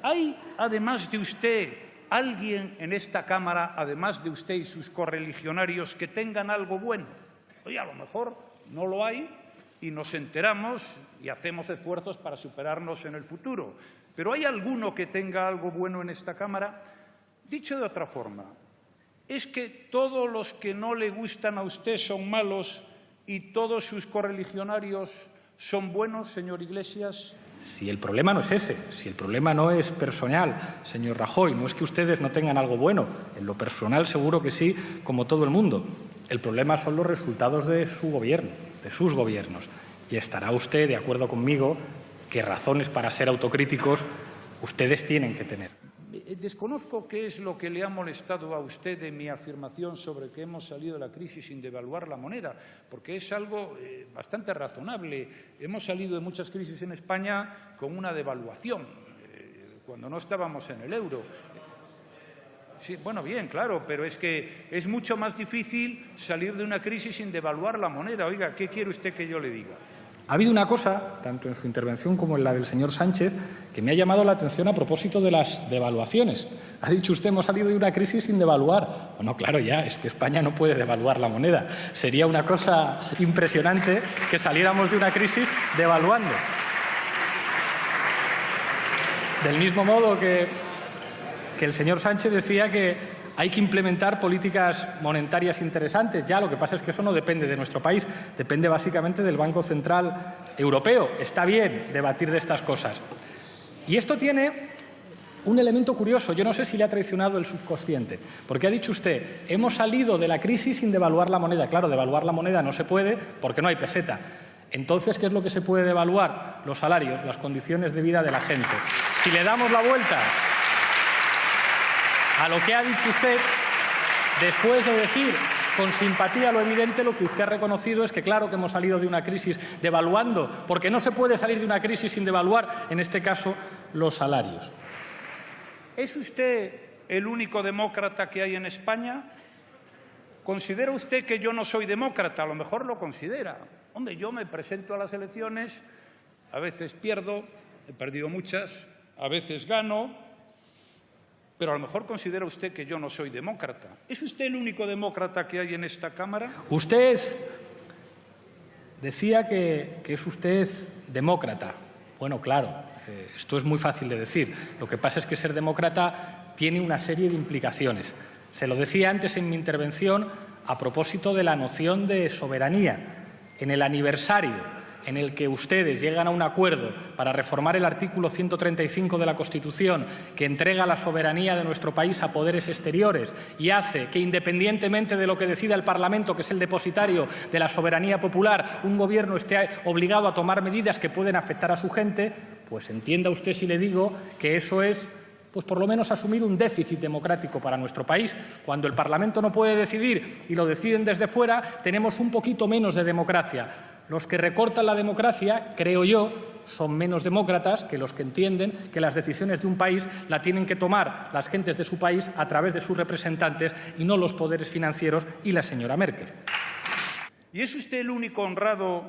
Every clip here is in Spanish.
¿Hay, además de usted, alguien en esta Cámara, además de usted y sus correligionarios, que tengan algo bueno? Oye, a lo mejor no lo hay y nos enteramos y hacemos esfuerzos para superarnos en el futuro. ¿Pero hay alguno que tenga algo bueno en esta Cámara? Dicho de otra forma, ¿es que todos los que no le gustan a usted son malos y todos sus correligionarios son buenos, señor Iglesias? Si el problema no es ese, si el problema no es personal, señor Rajoy, no es que ustedes no tengan algo bueno, en lo personal seguro que sí, como todo el mundo. El problema son los resultados de su gobierno, de sus gobiernos. Y estará usted de acuerdo conmigo que razones para ser autocríticos ustedes tienen que tener. Desconozco qué es lo que le ha molestado a usted de mi afirmación sobre que hemos salido de la crisis sin devaluar la moneda, porque es algo bastante razonable. Hemos salido de muchas crisis en España con una devaluación, cuando no estábamos en el euro. Sí, bueno, bien, claro, pero es que es mucho más difícil salir de una crisis sin devaluar la moneda. Oiga, ¿qué quiere usted que yo le diga? Ha habido una cosa, tanto en su intervención como en la del señor Sánchez, que me ha llamado la atención a propósito de las devaluaciones. Ha dicho usted, hemos salido de una crisis sin devaluar. Bueno, claro, ya, es que España no puede devaluar la moneda. Sería una cosa impresionante que saliéramos de una crisis devaluando. Del mismo modo que el señor Sánchez decía que hay que implementar políticas monetarias interesantes. Ya, lo que pasa es que eso no depende de nuestro país, depende básicamente del Banco Central Europeo. Está bien debatir de estas cosas. Y esto tiene un elemento curioso. Yo no sé si le ha traicionado el subconsciente, porque ha dicho usted, hemos salido de la crisis sin devaluar la moneda. Claro, devaluar la moneda no se puede porque no hay peseta. Entonces, ¿qué es lo que se puede devaluar? Los salarios, las condiciones de vida de la gente. Si le damos la vuelta a lo que ha dicho usted, después de decir con simpatía lo evidente, lo que usted ha reconocido es que claro que hemos salido de una crisis devaluando, porque no se puede salir de una crisis sin devaluar, en este caso, los salarios. ¿Es usted el único demócrata que hay en España? ¿Considera usted que yo no soy demócrata? A lo mejor lo considera. Hombre, yo me presento a las elecciones, a veces pierdo, he perdido muchas, a veces gano, pero a lo mejor considera usted que yo no soy demócrata. ¿Es usted el único demócrata que hay en esta Cámara? Usted decía que es usted demócrata. Bueno, claro, esto es muy fácil de decir. Lo que pasa es que ser demócrata tiene una serie de implicaciones. Se lo decía antes en mi intervención a propósito de la noción de soberanía. En el aniversario en el que ustedes llegan a un acuerdo para reformar el artículo 135 de la Constitución, que entrega la soberanía de nuestro país a poderes exteriores y hace que, independientemente de lo que decida el Parlamento, que es el depositario de la soberanía popular, un Gobierno esté obligado a tomar medidas que pueden afectar a su gente, pues entienda usted si le digo que eso es, pues por lo menos asumir un déficit democrático para nuestro país. Cuando el Parlamento no puede decidir y lo deciden desde fuera, tenemos un poquito menos de democracia. Los que recortan la democracia, creo yo, son menos demócratas que los que entienden que las decisiones de un país la tienen que tomar las gentes de su país a través de sus representantes y no los poderes financieros y la señora Merkel. ¿Y es usted el único honrado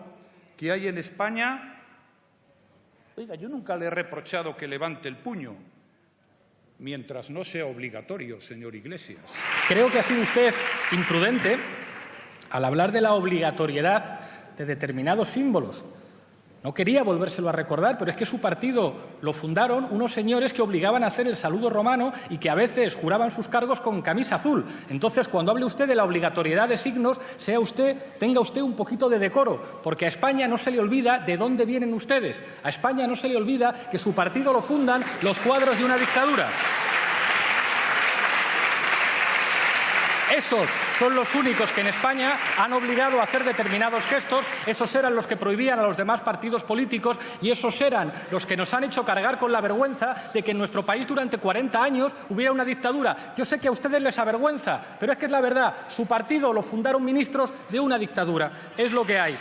que hay en España? Oiga, yo nunca le he reprochado que levante el puño, mientras no sea obligatorio, señor Iglesias. Creo que ha sido usted imprudente al hablar de la obligatoriedad de determinados símbolos. No quería volvérselo a recordar, pero es que su partido lo fundaron unos señores que obligaban a hacer el saludo romano y que a veces juraban sus cargos con camisa azul. Entonces, cuando hable usted de la obligatoriedad de signos, tenga usted un poquito de decoro, porque a España no se le olvida de dónde vienen ustedes. A España no se le olvida que su partido lo fundan los cuadros de una dictadura. Esos son los únicos que en España han obligado a hacer determinados gestos, esos eran los que prohibían a los demás partidos políticos y esos eran los que nos han hecho cargar con la vergüenza de que en nuestro país durante 40 años hubiera una dictadura. Yo sé que a ustedes les avergüenza, pero es que es la verdad, su partido lo fundaron ministros de una dictadura, es lo que hay.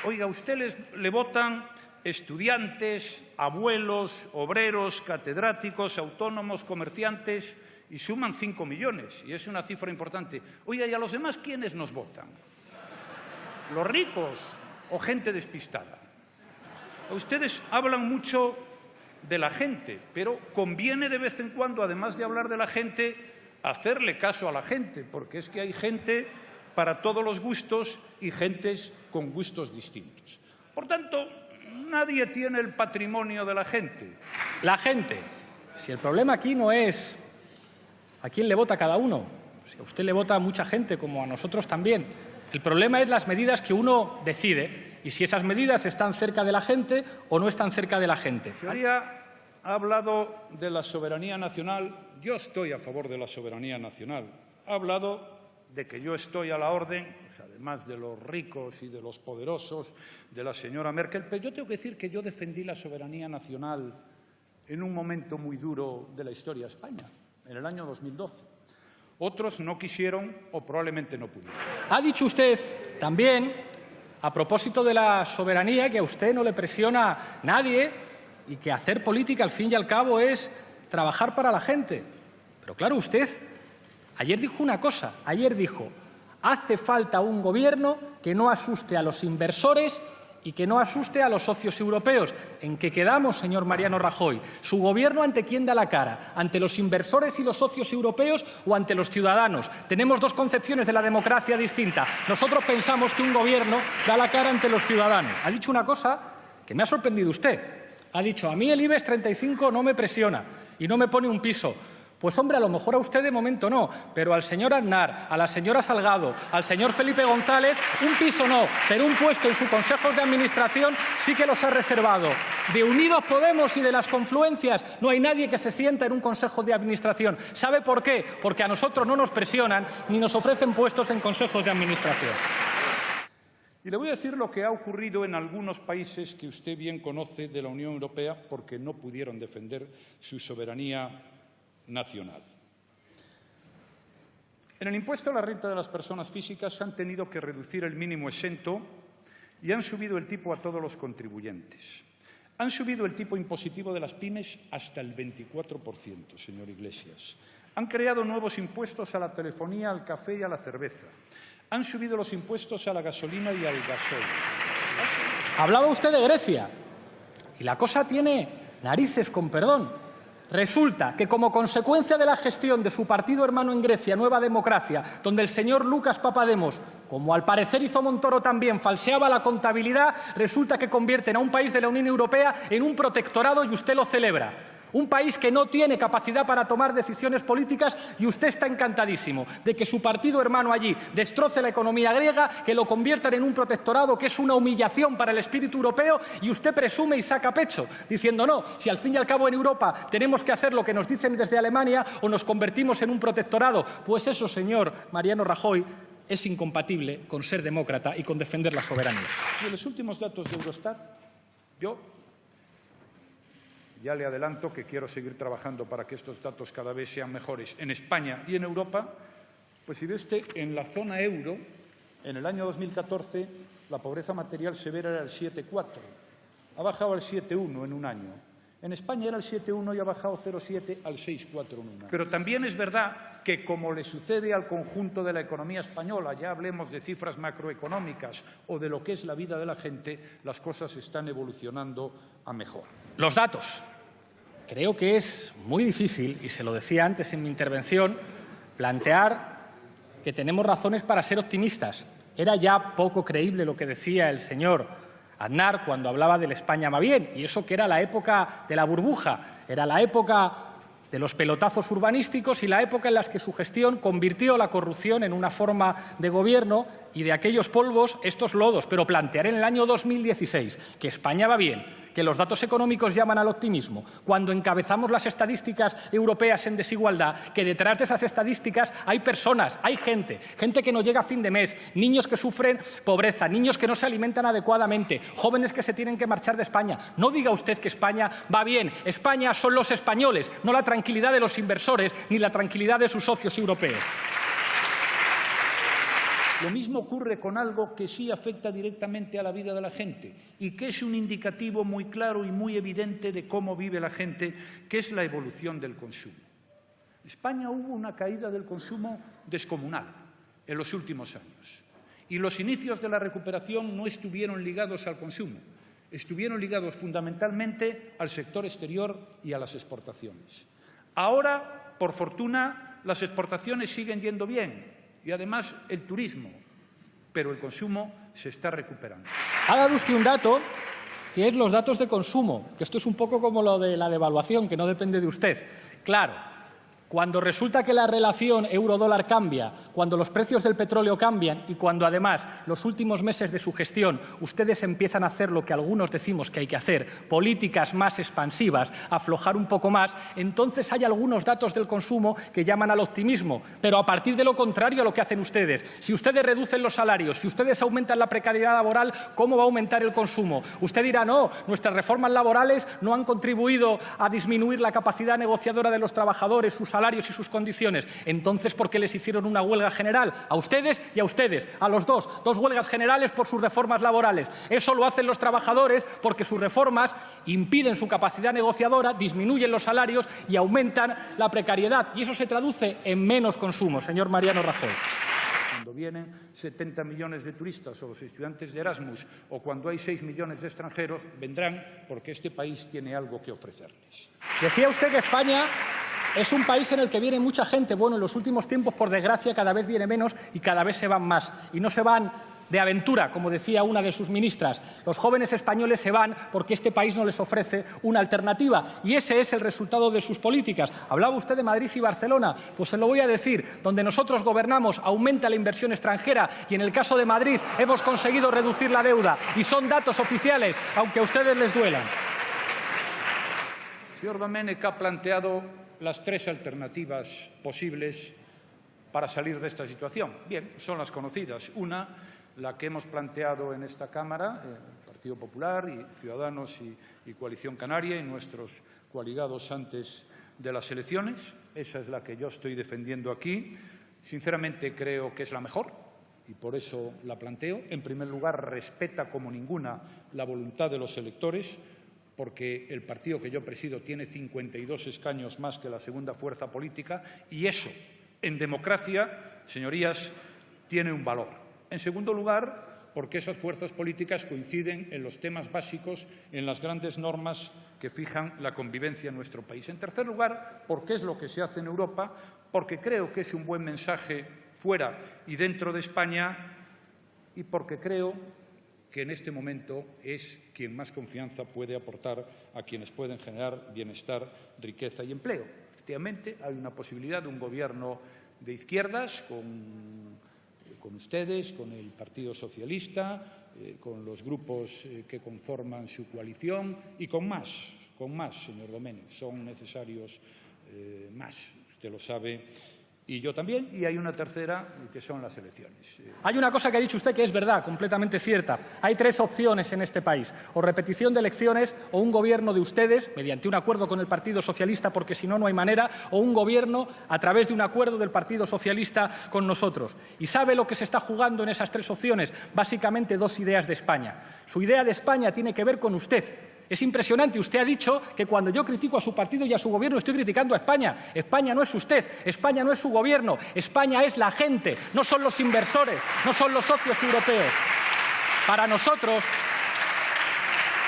Oiga, a usted le votan estudiantes, abuelos, obreros, catedráticos, autónomos, comerciantes, y suman 5 millones, y es una cifra importante. Oiga, ¿y a los demás quiénes nos votan? ¿Los ricos o gente despistada? Ustedes hablan mucho de la gente, pero conviene de vez en cuando, además de hablar de la gente, hacerle caso a la gente, porque es que hay gente para todos los gustos y gentes con gustos distintos. Por tanto, nadie tiene el patrimonio de la gente. La gente. Si el problema aquí no es a quién le vota cada uno, si a usted le vota a mucha gente, como a nosotros también, el problema es las medidas que uno decide y si esas medidas están cerca de la gente o no están cerca de la gente. Señoría, ha hablado de la soberanía nacional. Yo estoy a favor de la soberanía nacional. Ha hablado de que yo estoy a la orden, pues además de los ricos y de los poderosos, de la señora Merkel, pero yo tengo que decir que yo defendí la soberanía nacional en un momento muy duro de la historia de España, en el año 2012. Otros no quisieron o probablemente no pudieron. Ha dicho usted también, a propósito de la soberanía, que a usted no le presiona nadie y que hacer política, al fin y al cabo, es trabajar para la gente. Pero claro, usted ayer dijo una cosa, ayer dijo, hace falta un gobierno que no asuste a los inversores y que no asuste a los socios europeos. ¿En qué quedamos, señor Mariano Rajoy? ¿Su gobierno ante quién da la cara? ¿Ante los inversores y los socios europeos o ante los ciudadanos? Tenemos dos concepciones de la democracia distintas. Nosotros pensamos que un gobierno da la cara ante los ciudadanos. Ha dicho una cosa que me ha sorprendido usted. Ha dicho, a mí el IBEX 35 no me presiona y no me pone un piso. Pues, hombre, a lo mejor a usted de momento no, pero al señor Aznar, a la señora Salgado, al señor Felipe González, un piso no, pero un puesto en su consejo de administración sí que los ha reservado. De Unidos Podemos y de las confluencias no hay nadie que se sienta en un consejo de administración. ¿Sabe por qué? Porque a nosotros no nos presionan ni nos ofrecen puestos en consejos de administración. Y le voy a decir lo que ha ocurrido en algunos países que usted bien conoce de la Unión Europea porque no pudieron defender su soberanía nacional. En el impuesto a la renta de las personas físicas han tenido que reducir el mínimo exento y han subido el tipo a todos los contribuyentes. Han subido el tipo impositivo de las pymes hasta el 24%, señor Iglesias. Han creado nuevos impuestos a la telefonía, al café y a la cerveza. Han subido los impuestos a la gasolina y al gasoil. Hablaba usted de Grecia y la cosa tiene narices, con perdón. Resulta que, como consecuencia de la gestión de su partido hermano en Grecia, Nueva Democracia, donde el señor Lucas Papademos, como al parecer hizo Montoro también, falseaba la contabilidad, resulta que convierten a un país de la Unión Europea en un protectorado y usted lo celebra. Un país que no tiene capacidad para tomar decisiones políticas y usted está encantadísimo de que su partido hermano allí destroce la economía griega, que lo conviertan en un protectorado, que es una humillación para el espíritu europeo, y usted presume y saca pecho, diciendo no, si al fin y al cabo en Europa tenemos que hacer lo que nos dicen desde Alemania o nos convertimos en un protectorado. Pues eso, señor Mariano Rajoy, es incompatible con ser demócrata y con defender la soberanía. Y en los últimos datos de Eurostat, yo ya le adelanto que quiero seguir trabajando para que estos datos cada vez sean mejores en España y en Europa. Pues si ve usted, en la zona euro, en el año 2014, la pobreza material severa era el 7,4. Ha bajado al 7,1 en un año. En España era el 7,1 y ha bajado 0,7 al 6,4 en un año. Pero también es verdad que, como le sucede al conjunto de la economía española, ya hablemos de cifras macroeconómicas o de lo que es la vida de la gente, las cosas están evolucionando a mejor. Los datos. Creo que es muy difícil, y se lo decía antes en mi intervención, plantear que tenemos razones para ser optimistas. Era ya poco creíble lo que decía el señor Aznar cuando hablaba del España va bien, y eso que era la época de la burbuja, era la época de los pelotazos urbanísticos y la época en la que su gestión convirtió la corrupción en una forma de gobierno y de aquellos polvos estos lodos. Pero plantear en el año 2016 que España va bien, que los datos económicos llaman al optimismo, cuando encabezamos las estadísticas europeas en desigualdad, que detrás de esas estadísticas hay personas, hay gente que no llega a fin de mes, niños que sufren pobreza, niños que no se alimentan adecuadamente, jóvenes que se tienen que marchar de España. No diga usted que España va bien. España son los españoles, no la tranquilidad de los inversores ni la tranquilidad de sus socios europeos. Lo mismo ocurre con algo que sí afecta directamente a la vida de la gente y que es un indicativo muy claro y muy evidente de cómo vive la gente, que es la evolución del consumo. En España hubo una caída del consumo descomunal en los últimos años y los inicios de la recuperación no estuvieron ligados al consumo, estuvieron ligados fundamentalmente al sector exterior y a las exportaciones. Ahora, por fortuna, las exportaciones siguen yendo bien y, además, el turismo, pero el consumo se está recuperando. Ha dado usted un dato, que es los datos de consumo, que esto es un poco como lo de la devaluación, que no depende de usted. Claro, cuando resulta que la relación euro-dólar cambia, cuando los precios del petróleo cambian y cuando, además, los últimos meses de su gestión ustedes empiezan a hacer lo que algunos decimos que hay que hacer, políticas más expansivas, aflojar un poco más, entonces hay algunos datos del consumo que llaman al optimismo. Pero a partir de lo contrario a lo que hacen ustedes. Si ustedes reducen los salarios, si ustedes aumentan la precariedad laboral, ¿cómo va a aumentar el consumo? Usted dirá, no, nuestras reformas laborales no han contribuido a disminuir la capacidad negociadora de los trabajadores, sus salarios y sus condiciones. Entonces, ¿por qué les hicieron una huelga general? A ustedes y a ustedes, a los dos huelgas generales por sus reformas laborales. Eso lo hacen los trabajadores porque sus reformas impiden su capacidad negociadora, disminuyen los salarios y aumentan la precariedad. Y eso se traduce en menos consumo, señor Mariano Rajoy. Cuando vienen 70 millones de turistas o los estudiantes de Erasmus o cuando hay 6 millones de extranjeros, vendrán porque este país tiene algo que ofrecerles. Decía usted que España es un país en el que viene mucha gente. Bueno, en los últimos tiempos, por desgracia, cada vez viene menos y cada vez se van más. Y no se van de aventura, como decía una de sus ministras. Los jóvenes españoles se van porque este país no les ofrece una alternativa. Y ese es el resultado de sus políticas. Hablaba usted de Madrid y Barcelona. Pues se lo voy a decir. Donde nosotros gobernamos aumenta la inversión extranjera y en el caso de Madrid hemos conseguido reducir la deuda. Y son datos oficiales, aunque a ustedes les duelan. El señor Domènech ha planteado las 3 alternativas posibles para salir de esta situación. Bien, son las conocidas. Una, la que hemos planteado en esta Cámara, el Partido Popular y Ciudadanos y Coalición Canaria y nuestros coaligados antes de las elecciones. Esa es la que yo estoy defendiendo aquí. Sinceramente creo que es la mejor y por eso la planteo. En primer lugar, respeta como ninguna la voluntad de los electores, porque el partido que yo presido tiene 52 escaños más que la segunda fuerza política y eso, en democracia, señorías, tiene un valor. En segundo lugar, porque esas fuerzas políticas coinciden en los temas básicos, en las grandes normas que fijan la convivencia en nuestro país. En tercer lugar, porque es lo que se hace en Europa, porque creo que es un buen mensaje fuera y dentro de España y porque creo que en este momento es quien más confianza puede aportar a quienes pueden generar bienestar, riqueza y empleo. Efectivamente, hay una posibilidad de un gobierno de izquierdas con ustedes, con el Partido Socialista, con los grupos que conforman su coalición y con más, señor Domènech. Son necesarios más, usted lo sabe. Y yo también, y hay una tercera, que son las elecciones. Hay una cosa que ha dicho usted que es verdad, completamente cierta. Hay 3 opciones en este país, o repetición de elecciones, o un gobierno de ustedes, mediante un acuerdo con el Partido Socialista, porque si no, no hay manera, o un gobierno a través de un acuerdo del Partido Socialista con nosotros. ¿Y sabe lo que se está jugando en esas 3 opciones? Básicamente 2 ideas de España. Su idea de España tiene que ver con usted. Es impresionante. Usted ha dicho que cuando yo critico a su partido y a su gobierno estoy criticando a España. España no es usted, España no es su gobierno, España es la gente, no son los inversores, no son los socios europeos. Para nosotros,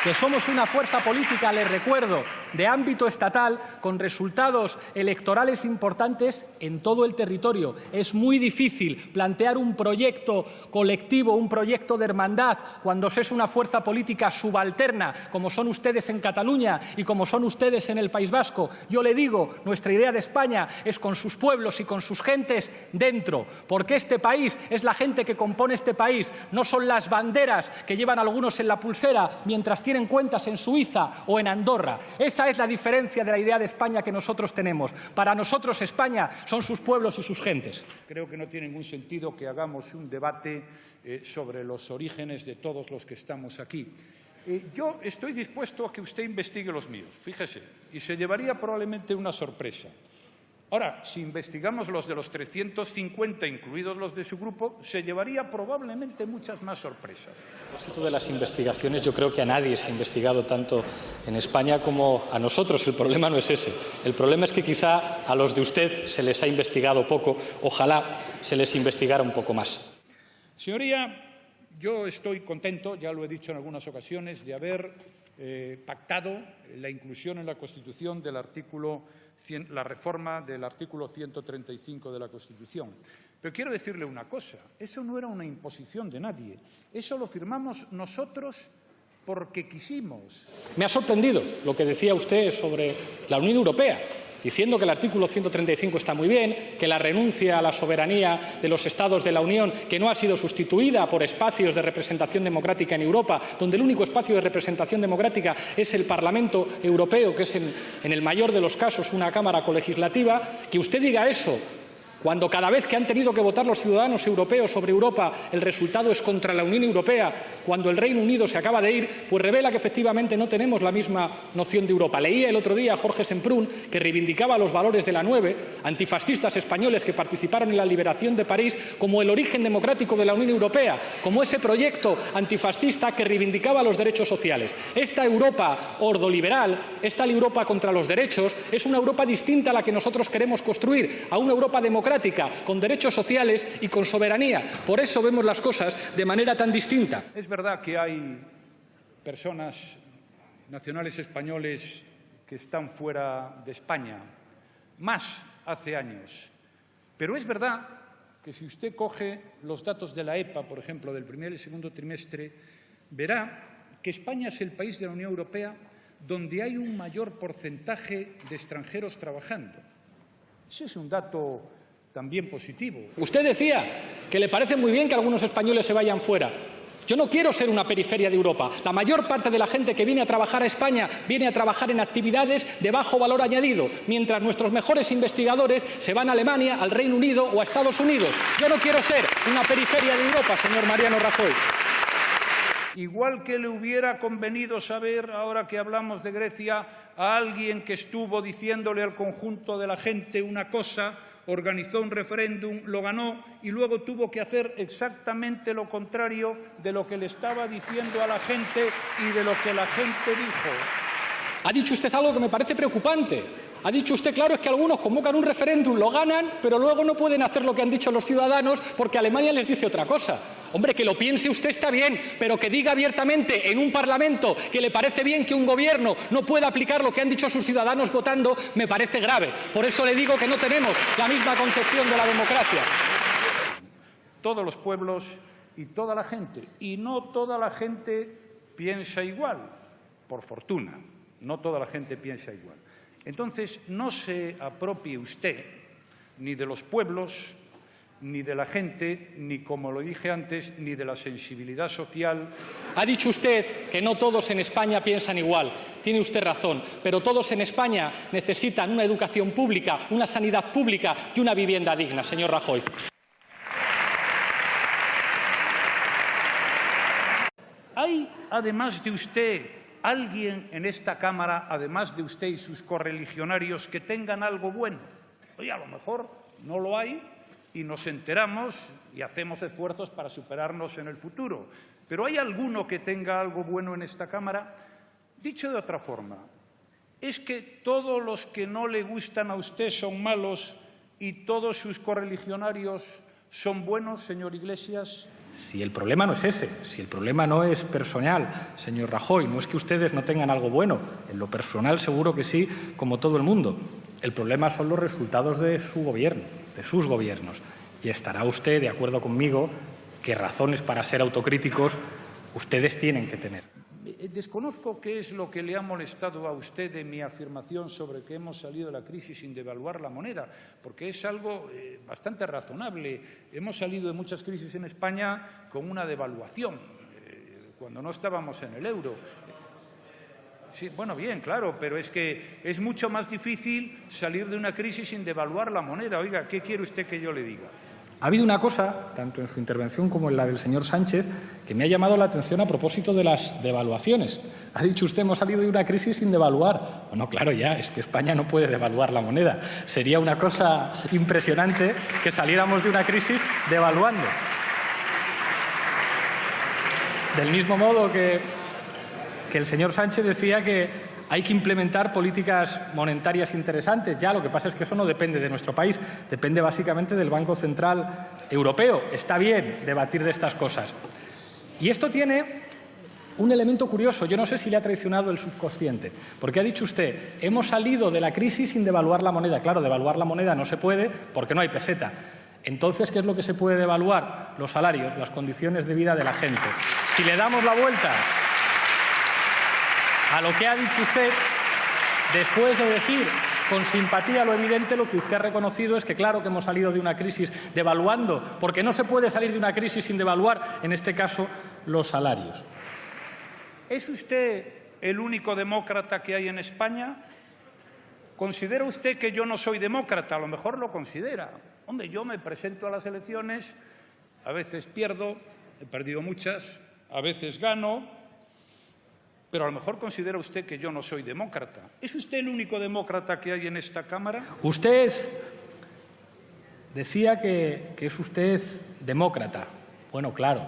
que somos una fuerza política, les recuerdo, de ámbito estatal, con resultados electorales importantes en todo el territorio. Es muy difícil plantear un proyecto colectivo, un proyecto de hermandad, cuando se es una fuerza política subalterna, como son ustedes en Cataluña y como son ustedes en el País Vasco. Yo le digo, nuestra idea de España es con sus pueblos y con sus gentes dentro, porque este país es la gente que compone este país, no son las banderas que llevan algunos en la pulsera mientras tienen cuentas en Suiza o en Andorra. Esa es la diferencia de la idea de España que nosotros tenemos. Para nosotros España son sus pueblos y sus gentes. Creo que no tiene ningún sentido que hagamos un debate sobre los orígenes de todos los que estamos aquí. Yo estoy dispuesto a que usted investigue los míos, fíjese, y se llevaría probablemente una sorpresa. Ahora, si investigamos los de los 350, incluidos los de su grupo, se llevaría probablemente muchas más sorpresas. A propósito de las investigaciones, yo creo que a nadie se ha investigado tanto en España como a nosotros. El problema no es ese. El problema es que quizá a los de usted se les ha investigado poco. Ojalá se les investigara un poco más. Señoría, Yo estoy contento, ya lo he dicho en algunas ocasiones, de haber pactado la inclusión en la Constitución del la reforma del artículo 135 de la Constitución. Pero quiero decirle una cosa, eso no era una imposición de nadie, eso lo firmamos nosotros porque quisimos. Me ha sorprendido lo que decía usted sobre la Unión Europea, diciendo que el artículo 135 está muy bien, que la renuncia a la soberanía de los Estados de la Unión, que no ha sido sustituida por espacios de representación democrática en Europa, donde el único espacio de representación democrática es el Parlamento Europeo, que es en el mayor de los casos una cámara colegislativa, que usted diga eso cuando cada vez que han tenido que votar los ciudadanos europeos sobre Europa el resultado es contra la Unión Europea, cuando el Reino Unido se acaba de ir, pues revela que efectivamente no tenemos la misma noción de Europa. Leía el otro día a Jorge Semprún, que reivindicaba los valores de la 9, antifascistas españoles que participaron en la liberación de París, como el origen democrático de la Unión Europea, como ese proyecto antifascista que reivindicaba los derechos sociales. Esta Europa ordoliberal, esta Europa contra los derechos, es una Europa distinta a la que nosotros queremos construir, a una Europa democrática, con derechos sociales y con soberanía. Por eso vemos las cosas de manera tan distinta. Es verdad que hay personas nacionales españoles que están fuera de España, más hace años. Pero es verdad que si usted coge los datos de la EPA, por ejemplo, del primer y segundo trimestre, verá que España es el país de la Unión Europea donde hay un mayor porcentaje de extranjeros trabajando. Ese es un dato también positivo. Usted decía que le parece muy bien que algunos españoles se vayan fuera. Yo no quiero ser una periferia de Europa. La mayor parte de la gente que viene a trabajar a España viene a trabajar en actividades de bajo valor añadido, mientras nuestros mejores investigadores se van a Alemania, al Reino Unido o a Estados Unidos. Yo no quiero ser una periferia de Europa, señor Mariano Rajoy. Igual que le hubiera convenido saber, ahora que hablamos de Grecia, a alguien que estuvo diciéndole al conjunto de la gente una cosa, organizó un referéndum, lo ganó y luego tuvo que hacer exactamente lo contrario de lo que le estaba diciendo a la gente y de lo que la gente dijo. Ha dicho usted algo que me parece preocupante. Ha dicho usted, claro, es que algunos convocan un referéndum, lo ganan, pero luego no pueden hacer lo que han dicho los ciudadanos porque Alemania les dice otra cosa. Hombre, que lo piense usted está bien, pero que diga abiertamente en un Parlamento que le parece bien que un gobierno no pueda aplicar lo que han dicho sus ciudadanos votando, me parece grave. Por eso le digo que no tenemos la misma concepción de la democracia. Todos los pueblos y toda la gente. Y no toda la gente piensa igual, por fortuna. No toda la gente piensa igual. Entonces, no se apropie usted ni de los pueblos, ni de la gente, ni, como lo dije antes, ni de la sensibilidad social. Ha dicho usted que no todos en España piensan igual. Tiene usted razón, pero todos en España necesitan una educación pública, una sanidad pública y una vivienda digna, señor Rajoy. ¿Hay, además de usted, alguien en esta Cámara, además de usted y sus correligionarios, que tengan algo bueno? Oye, a lo mejor no lo hay y nos enteramos y hacemos esfuerzos para superarnos en el futuro. Pero ¿hay alguno que tenga algo bueno en esta Cámara? Dicho de otra forma, ¿es que todos los que no le gustan a usted son malos y todos sus correligionarios son buenos, señor Iglesias? Si el problema no es ese, si el problema no es personal, señor Rajoy, no es que ustedes no tengan algo bueno, en lo personal seguro que sí, como todo el mundo. El problema son los resultados de su gobierno, de sus gobiernos. Y estará usted de acuerdo conmigo que razones para ser autocríticos ustedes tienen que tener. Desconozco qué es lo que le ha molestado a usted de mi afirmación sobre que hemos salido de la crisis sin devaluar la moneda, porque es algo bastante razonable. Hemos salido de muchas crisis en España con una devaluación, cuando no estábamos en el euro. Sí, bueno, bien, claro, pero es que es mucho más difícil salir de una crisis sin devaluar la moneda. Oiga, ¿qué quiere usted que yo le diga? Ha habido una cosa, tanto en su intervención como en la del señor Sánchez, que me ha llamado la atención a propósito de las devaluaciones. Ha dicho usted, hemos salido de una crisis sin devaluar. Bueno, claro, ya, es que España no puede devaluar la moneda. Sería una cosa impresionante que saliéramos de una crisis devaluando. Del mismo modo que el señor Sánchez decía que hay que implementar políticas monetarias interesantes. Ya, lo que pasa es que eso no depende de nuestro país, depende básicamente del Banco Central Europeo. Está bien debatir de estas cosas. Y esto tiene un elemento curioso. Yo no sé si le ha traicionado el subconsciente, porque ha dicho usted, hemos salido de la crisis sin devaluar la moneda. Claro, devaluar la moneda no se puede porque no hay peseta. Entonces, ¿qué es lo que se puede devaluar? Los salarios, las condiciones de vida de la gente. Si le damos la vuelta a lo que ha dicho usted, después de decir con simpatía lo evidente, lo que usted ha reconocido es que claro que hemos salido de una crisis devaluando, porque no se puede salir de una crisis sin devaluar, en este caso, los salarios. ¿Es usted el único demócrata que hay en España? ¿Considera usted que yo no soy demócrata? A lo mejor lo considera. Hombre, yo me presento a las elecciones, a veces pierdo, he perdido muchas, a veces gano, pero a lo mejor considera usted que yo no soy demócrata. ¿Es usted el único demócrata que hay en esta Cámara? Usted decía que es usted demócrata. Bueno, claro,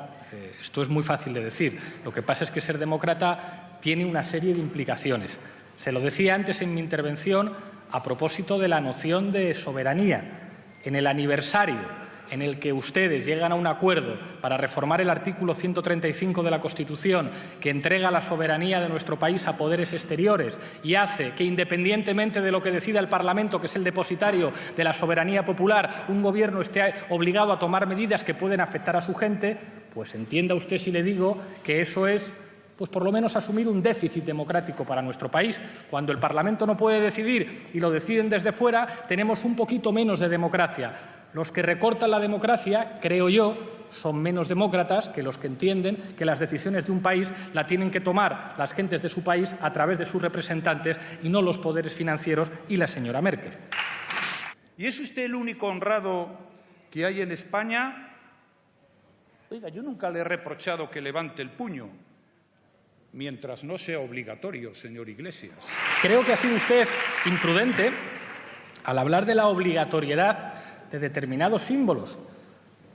esto es muy fácil de decir. Lo que pasa es que ser demócrata tiene una serie de implicaciones. Se lo decía antes en mi intervención a propósito de la noción de soberanía. En el aniversario en el que ustedes llegan a un acuerdo para reformar el artículo 135 de la Constitución, que entrega la soberanía de nuestro país a poderes exteriores y hace que, independientemente de lo que decida el Parlamento, que es el depositario de la soberanía popular, un gobierno esté obligado a tomar medidas que pueden afectar a su gente, pues entienda usted si le digo que eso es, pues por lo menos asumir un déficit democrático para nuestro país. Cuando el Parlamento no puede decidir y lo deciden desde fuera, tenemos un poquito menos de democracia. Los que recortan la democracia, creo yo, son menos demócratas que los que entienden que las decisiones de un país la tienen que tomar las gentes de su país a través de sus representantes y no los poderes financieros y la señora Merkel. ¿Y es usted el único honrado que hay en España? Oiga, yo nunca le he reprochado que levante el puño, mientras no sea obligatorio, señor Iglesias. Creo que ha sido usted imprudente al hablar de la obligatoriedad de determinados símbolos.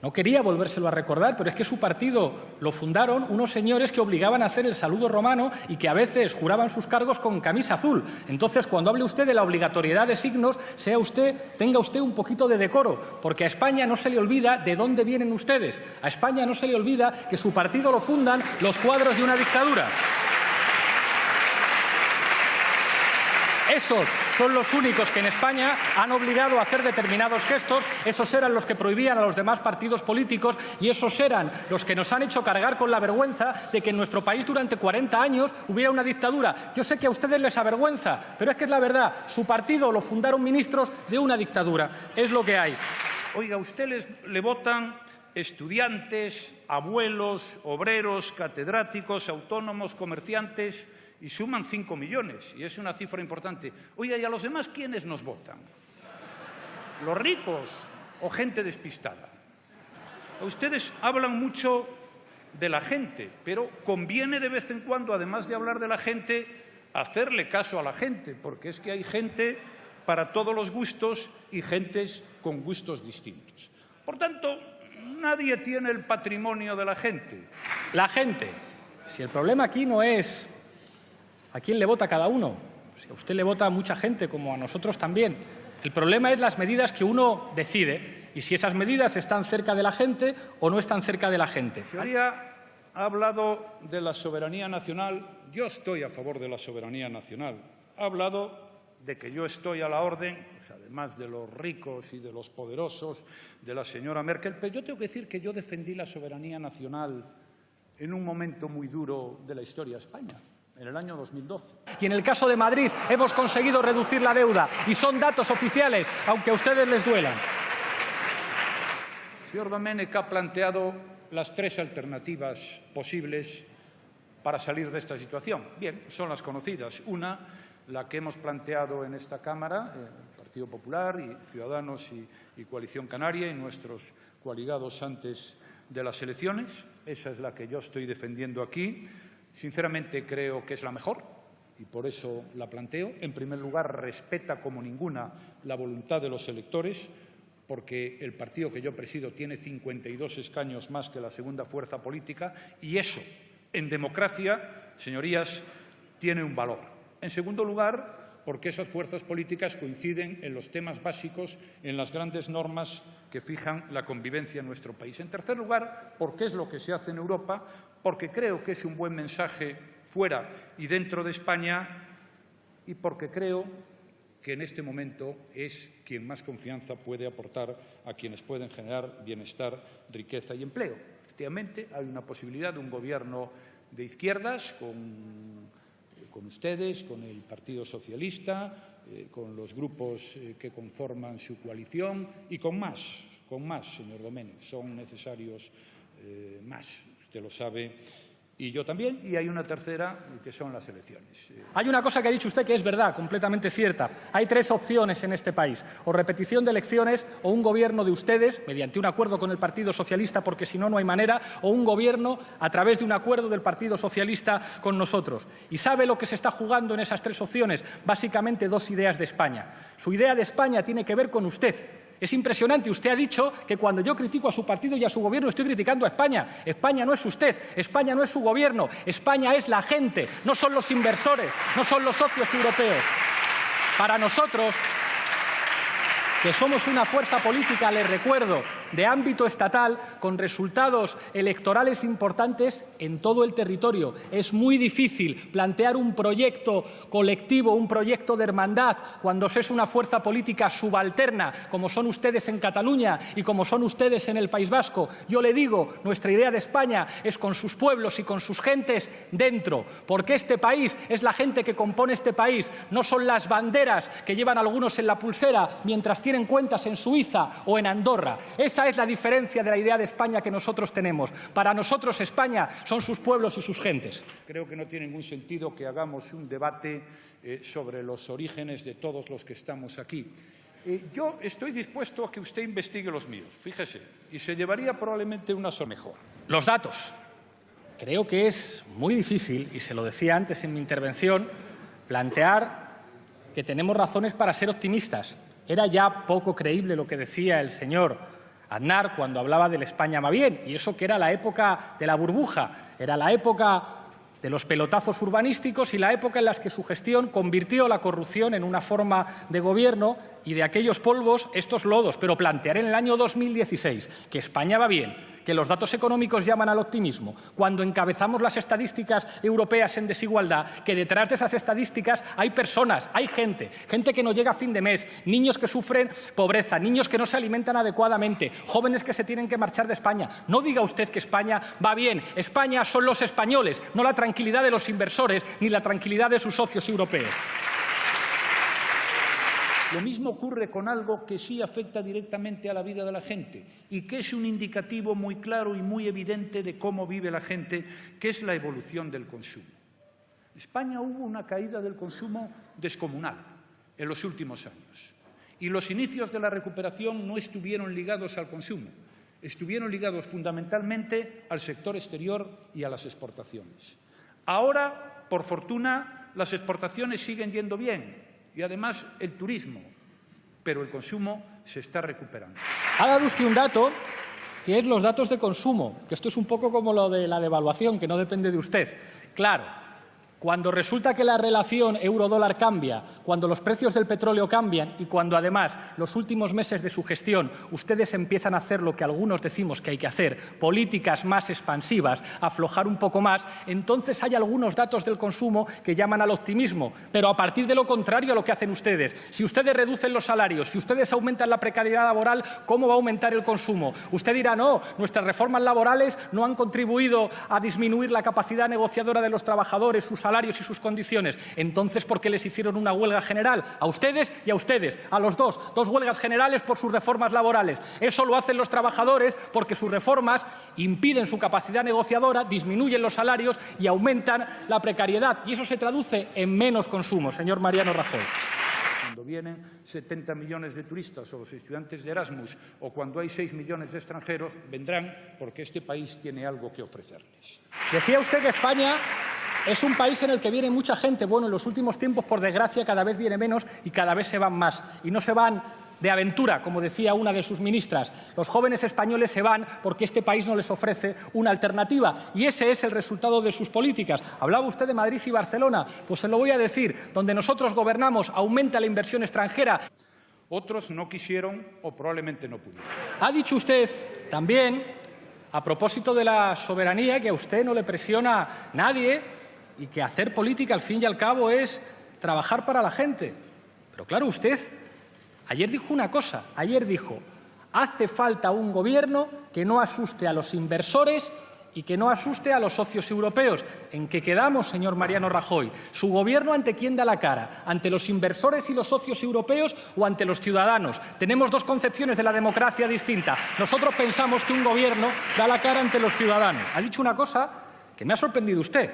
No quería volvérselo a recordar, pero es que su partido lo fundaron unos señores que obligaban a hacer el saludo romano y que a veces juraban sus cargos con camisa azul. Entonces, cuando hable usted de la obligatoriedad de signos, tenga usted un poquito de decoro, porque a España no se le olvida de dónde vienen ustedes. A España no se le olvida que su partido lo fundan los cuadros de una dictadura. Esos son los únicos que en España han obligado a hacer determinados gestos, esos eran los que prohibían a los demás partidos políticos y esos eran los que nos han hecho cargar con la vergüenza de que en nuestro país durante 40 años hubiera una dictadura. Yo sé que a ustedes les avergüenza, pero es que es la verdad, su partido lo fundaron ministros de una dictadura, es lo que hay. Oiga, a usted le votan estudiantes, abuelos, obreros, catedráticos, autónomos, comerciantes, y suman 5 millones, y es una cifra importante. Oiga, ¿y a los demás quiénes nos votan? ¿Los ricos o gente despistada? Ustedes hablan mucho de la gente, pero conviene de vez en cuando, además de hablar de la gente, hacerle caso a la gente, porque es que hay gente para todos los gustos y gentes con gustos distintos. Por tanto, nadie tiene el patrimonio de la gente. La gente. Si el problema aquí no es ¿a quién le vota cada uno? Si a usted le vota a mucha gente, como a nosotros también. El problema es las medidas que uno decide y si esas medidas están cerca de la gente o no están cerca de la gente. Señoría, ha hablado de la soberanía nacional. Yo estoy a favor de la soberanía nacional. Ha hablado de que yo estoy a la orden, pues además de los ricos y de los poderosos, de la señora Merkel. Pero yo tengo que decir que yo defendí la soberanía nacional en un momento muy duro de la historia de España, en el año 2012. Y en el caso de Madrid hemos conseguido reducir la deuda y son datos oficiales, aunque a ustedes les duelan. El señor Domènech ha planteado las 3 alternativas posibles para salir de esta situación. Bien, son las conocidas. Una, la que hemos planteado en esta Cámara, el Partido Popular y Ciudadanos y Coalición Canaria y nuestros coaligados antes de las elecciones. Esa es la que yo estoy defendiendo aquí. Sinceramente creo que es la mejor y por eso la planteo. En primer lugar, respeta como ninguna la voluntad de los electores, porque el partido que yo presido tiene 52 escaños más que la segunda fuerza política y eso, en democracia, señorías, tiene un valor. En segundo lugar, porque esas fuerzas políticas coinciden en los temas básicos, en las grandes normas que fijan la convivencia en nuestro país. En tercer lugar, porque es lo que se hace en Europa, porque creo que es un buen mensaje fuera y dentro de España y porque creo que en este momento es quien más confianza puede aportar a quienes pueden generar bienestar, riqueza y empleo. Efectivamente, hay una posibilidad de un gobierno de izquierdas con ustedes, con el Partido Socialista, con los grupos que conforman su coalición y con más, señor Domènech. Son necesarios más, usted lo sabe. Y yo también, y hay una tercera, que son las elecciones. Hay una cosa que ha dicho usted que es verdad, completamente cierta. Hay tres opciones en este país, o repetición de elecciones, o un gobierno de ustedes, mediante un acuerdo con el Partido Socialista, porque si no, no hay manera, o un gobierno a través de un acuerdo del Partido Socialista con nosotros. ¿Y sabe lo que se está jugando en esas tres opciones? Básicamente dos ideas de España. Su idea de España tiene que ver con usted. Es impresionante. Usted ha dicho que cuando yo critico a su partido y a su gobierno estoy criticando a España. España no es usted, España no es su gobierno, España es la gente, no son los inversores, no son los socios europeos. Para nosotros, que somos una fuerza política, les recuerdo, de ámbito estatal, con resultados electorales importantes en todo el territorio. Es muy difícil plantear un proyecto colectivo, un proyecto de hermandad, cuando se es una fuerza política subalterna, como son ustedes en Cataluña y como son ustedes en el País Vasco. Yo le digo, nuestra idea de España es con sus pueblos y con sus gentes dentro, porque este país es la gente que compone este país, no son las banderas que llevan algunos en la pulsera mientras tienen cuentas en Suiza o en Andorra. Esa es la diferencia de la idea de España que nosotros tenemos. Para nosotros España son sus pueblos y sus gentes. Creo que no tiene ningún sentido que hagamos un debate sobre los orígenes de todos los que estamos aquí. Yo estoy dispuesto a que usted investigue los míos, fíjese, y se llevaría probablemente una sola mejor. Los datos. Creo que es muy difícil, y se lo decía antes en mi intervención, plantear que tenemos razones para ser optimistas. Era ya poco creíble lo que decía el señor Aznar cuando hablaba del España va bien, y eso que era la época de la burbuja, era la época de los pelotazos urbanísticos y la época en la que su gestión convirtió la corrupción en una forma de gobierno y de aquellos polvos estos lodos. Pero plantear en el año 2016 que España va bien, que los datos económicos llaman al optimismo, cuando encabezamos las estadísticas europeas en desigualdad, que detrás de esas estadísticas hay personas, hay gente que no llega a fin de mes, niños que sufren pobreza, niños que no se alimentan adecuadamente, jóvenes que se tienen que marchar de España. No diga usted que España va bien. España son los españoles, no la tranquilidad de los inversores ni la tranquilidad de sus socios europeos. Lo mismo ocurre con algo que sí afecta directamente a la vida de la gente y que es un indicativo muy claro y muy evidente de cómo vive la gente, que es la evolución del consumo. En España hubo una caída del consumo descomunal en los últimos años y los inicios de la recuperación no estuvieron ligados al consumo, estuvieron ligados fundamentalmente al sector exterior y a las exportaciones. Ahora, por fortuna, las exportaciones siguen yendo bien. Y además el turismo, pero el consumo se está recuperando. Ha dado usted un dato que es los datos de consumo, que esto es un poco como lo de la devaluación, que no depende de usted. Claro, cuando resulta que la relación euro-dólar cambia, cuando los precios del petróleo cambian y cuando además los últimos meses de su gestión ustedes empiezan a hacer lo que algunos decimos que hay que hacer, políticas más expansivas, aflojar un poco más, entonces hay algunos datos del consumo que llaman al optimismo, pero a partir de lo contrario a lo que hacen ustedes. Si ustedes reducen los salarios, si ustedes aumentan la precariedad laboral, ¿cómo va a aumentar el consumo? Usted dirá, no, nuestras reformas laborales no han contribuido a disminuir la capacidad negociadora de los trabajadores, sus salarios y sus condiciones. Entonces, ¿por qué les hicieron una huelga general? A ustedes y a ustedes, a los dos huelgas generales por sus reformas laborales. Eso lo hacen los trabajadores porque sus reformas impiden su capacidad negociadora, disminuyen los salarios y aumentan la precariedad. Y eso se traduce en menos consumo, señor Mariano Rajoy. Cuando vienen 70 millones de turistas o los estudiantes de Erasmus o cuando hay 6 millones de extranjeros, vendrán porque este país tiene algo que ofrecerles. Decía usted que España es un país en el que viene mucha gente. Bueno, en los últimos tiempos, por desgracia, cada vez viene menos y cada vez se van más. Y no se van de aventura, como decía una de sus ministras. Los jóvenes españoles se van porque este país no les ofrece una alternativa y ese es el resultado de sus políticas. Hablaba usted de Madrid y Barcelona, pues se lo voy a decir, donde nosotros gobernamos aumenta la inversión extranjera. Otros no quisieron o probablemente no pudieron. Ha dicho usted también, a propósito de la soberanía, que a usted no le presiona nadie y que hacer política, al fin y al cabo, es trabajar para la gente. Pero claro, usted ayer dijo una cosa, ayer dijo, hace falta un gobierno que no asuste a los inversores y que no asuste a los socios europeos. ¿En qué quedamos, señor Mariano Rajoy? ¿Su gobierno ante quién da la cara? ¿Ante los inversores y los socios europeos o ante los ciudadanos? Tenemos dos concepciones de la democracia distintas. Nosotros pensamos que un gobierno da la cara ante los ciudadanos. Ha dicho una cosa que me ha sorprendido usted.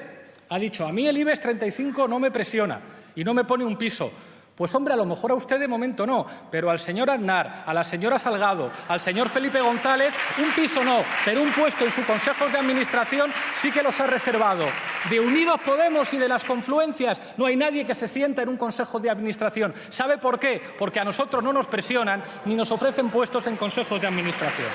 Ha dicho, a mí el IBEX 35 no me presiona y no me pone un piso. Pues, hombre, a lo mejor a usted de momento no, pero al señor Aznar, a la señora Salgado, al señor Felipe González, un piso no, pero un puesto en su consejo de administración sí que los ha reservado. De Unidos Podemos y de las confluencias no hay nadie que se sienta en un consejo de administración. ¿Sabe por qué? Porque a nosotros no nos presionan ni nos ofrecen puestos en consejos de administración.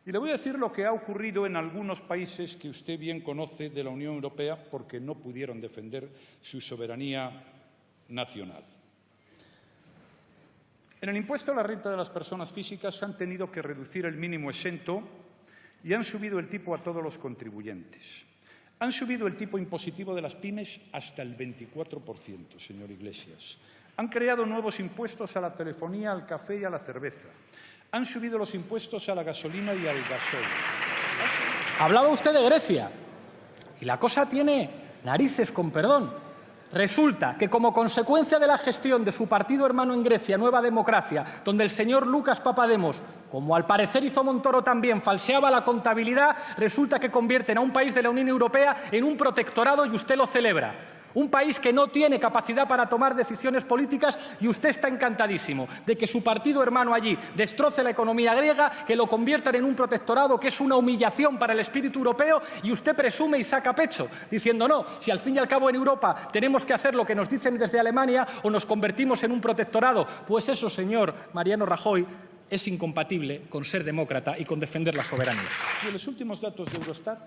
Y le voy a decir lo que ha ocurrido en algunos países que usted bien conoce de la Unión Europea porque no pudieron defender su soberanía nacional. En el impuesto a la renta de las personas físicas han tenido que reducir el mínimo exento y han subido el tipo a todos los contribuyentes. Han subido el tipo impositivo de las pymes hasta el 24%, señor Iglesias. Han creado nuevos impuestos a la telefonía, al café y a la cerveza. Han subido los impuestos a la gasolina y al gasoil. Hablaba usted de Grecia y la cosa tiene narices, con perdón. Resulta que, como consecuencia de la gestión de su partido hermano en Grecia, Nueva Democracia, donde el señor Lucas Papademos, como al parecer hizo Montoro también, falseaba la contabilidad, resulta que convierten a un país de la Unión Europea en un protectorado y usted lo celebra. Un país que no tiene capacidad para tomar decisiones políticas y usted está encantadísimo de que su partido hermano allí destroce la economía griega, que lo conviertan en un protectorado, que es una humillación para el espíritu europeo, y usted presume y saca pecho, diciendo no, si al fin y al cabo en Europa tenemos que hacer lo que nos dicen desde Alemania o nos convertimos en un protectorado. Pues eso, señor Mariano Rajoy, es incompatible con ser demócrata y con defender la soberanía. Y en los últimos datos de Eurostat,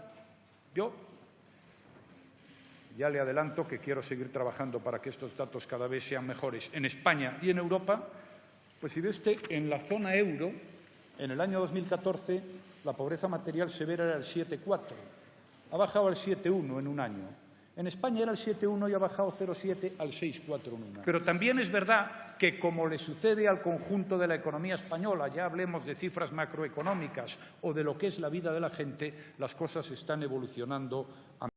ya le adelanto que quiero seguir trabajando para que estos datos cada vez sean mejores en España y en Europa. Pues si ve usted, en la zona euro, en el año 2014, la pobreza material severa era el 7,4. Ha bajado al 7,1 en un año. En España era el 7,1 y ha bajado 0,7 al 6,4 en un año. Pero también es verdad que, como le sucede al conjunto de la economía española, ya hablemos de cifras macroeconómicas o de lo que es la vida de la gente, las cosas están evolucionando a